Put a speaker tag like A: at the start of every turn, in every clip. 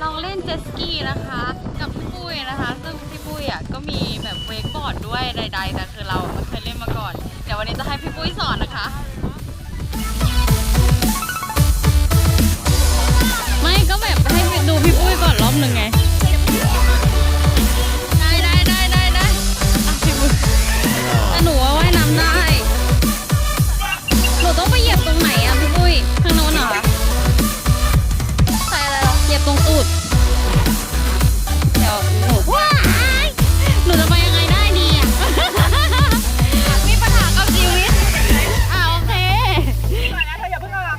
A: ลองเล่นเจ็ตสกีนะคะกับพี่ปุ้ยนะคะซึ่งพี่ปุ้ยอ่ะก็มีแบบเวกบอร์ดด้วยใดๆแต่คือเราไม่เคยเล่นมาก่อนเดี๋ยววันนี้จะให้พี่ปุ้ยสอนนะคะไม่ก็แบบให้ดูพี่ปุ้ยก่อนรอบหนึ่งไงได้พี่ปุ้ยแต่หนูว่าว่ายน้ำได้หนูต้องไปเหยียบตรงไหนอ่ะพี่ปุ้ยข้างโน้นเหรอใส่อะไรหรอเหยียบตรงตูดเดี๋ยวหนูจะไปยังไงได้ดีอ่ะมีปัญหากับชีวิตโอเคมาแล้วเธออย่าเพิ่งออก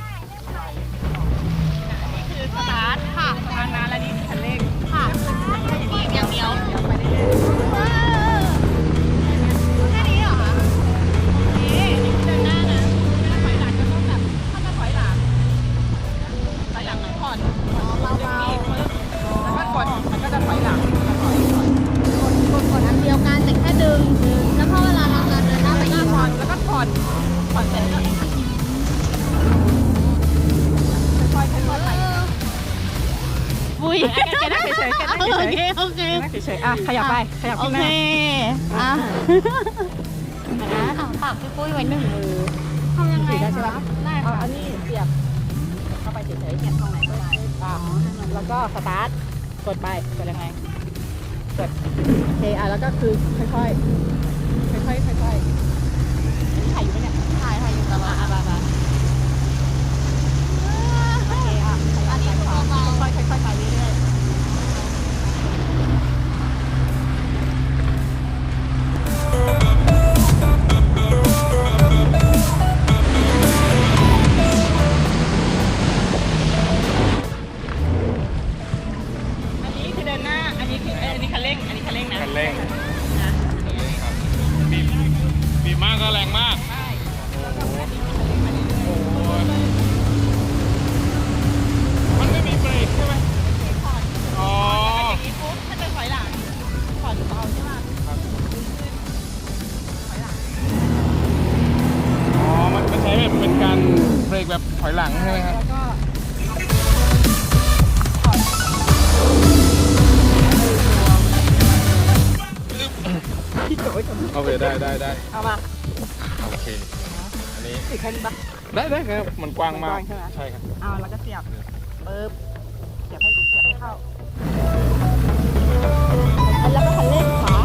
A: นี่คือสตาร์ทค่ะทางนั้นและนี่คือคันเร่งค่ะอย่างเดียวไปเรื่อยๆแค่นี้เหรอคะนี่เดินหน้านะถอยหลังก็ต้องแบบถ้าจะถอยหลังผ่อนเบาๆแล้วก็กดมันก็จะถอยหลังกดอันเดียวกันแต่แค่ดึงแล้วพอเวลาเราเดินหน้าไปอีกผ่อนแล้วก็ผ่อนเสร็จแล้วค่อยๆไปอุ้ยแกนั่งเฉยๆโอเคนั่งเฉยๆขยับไปขยับขึ้นหน้าฝากพี่ปุ้ยไว้1 มือทำยังไงได้ใช่ไหมได้ค่ะอันนี้เสียบเข้าไปเฉยๆเสียบตรงไหนก็ได้แล้วก็สตาร์ทกดไปกดยังไงกดโอเคแล้วก็คือค่อยๆถ่ายอยู่ไหมเนี่ยถ่ายอยู่ตลอดมาโอเคอันนี้คือเบาๆค่อยๆไปเรื่อยๆ
B: บีบมากก็แรงมากมันไม่มีเบรกใช่ไหมอ๋ออย่างนี้ปุ๊บถ้าจะถอยหลังผ่อนเบาใช่ไหมถอยหลังอ๋อมันใช้แบบเป็นการเบรกแบบถอยหลังใช่ไหมครับโอเคได้เอามาโอเคอันนี้ติดแค่นี้ปะได้ครับมันกว้างมากใช่ครับเอาแล้วก็เสียบปึ๊บเสียบให้เข้าแล้วก็คันเร่งขวา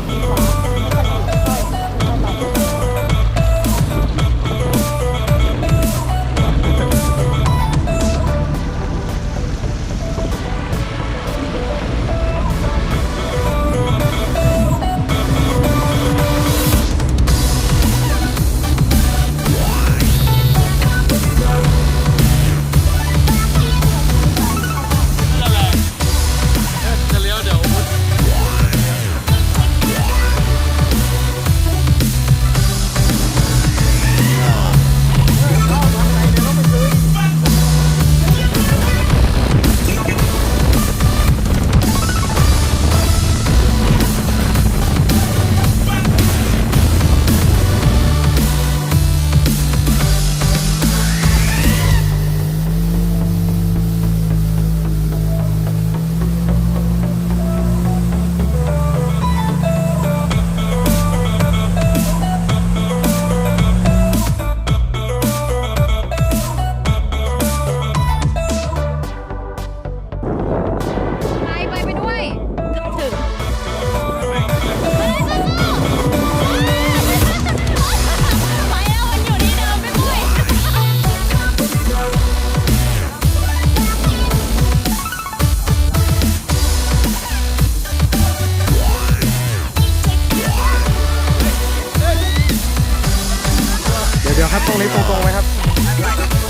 C: เดี๋ยวครับตรงนี้ตรงๆไหมครับ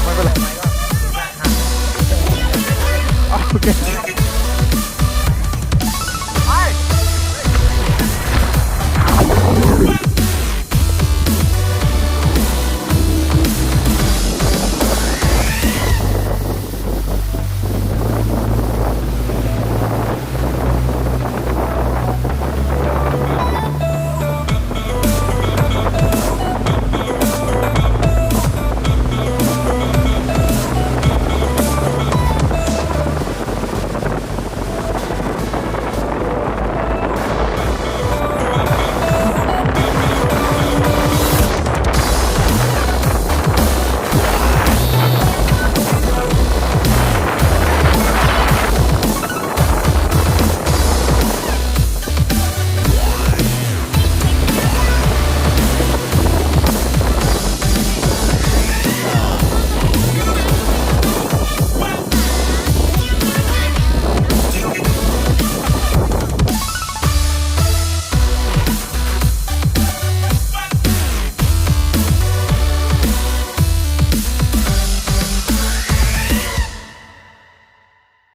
C: ไม่เป็นไรโอเค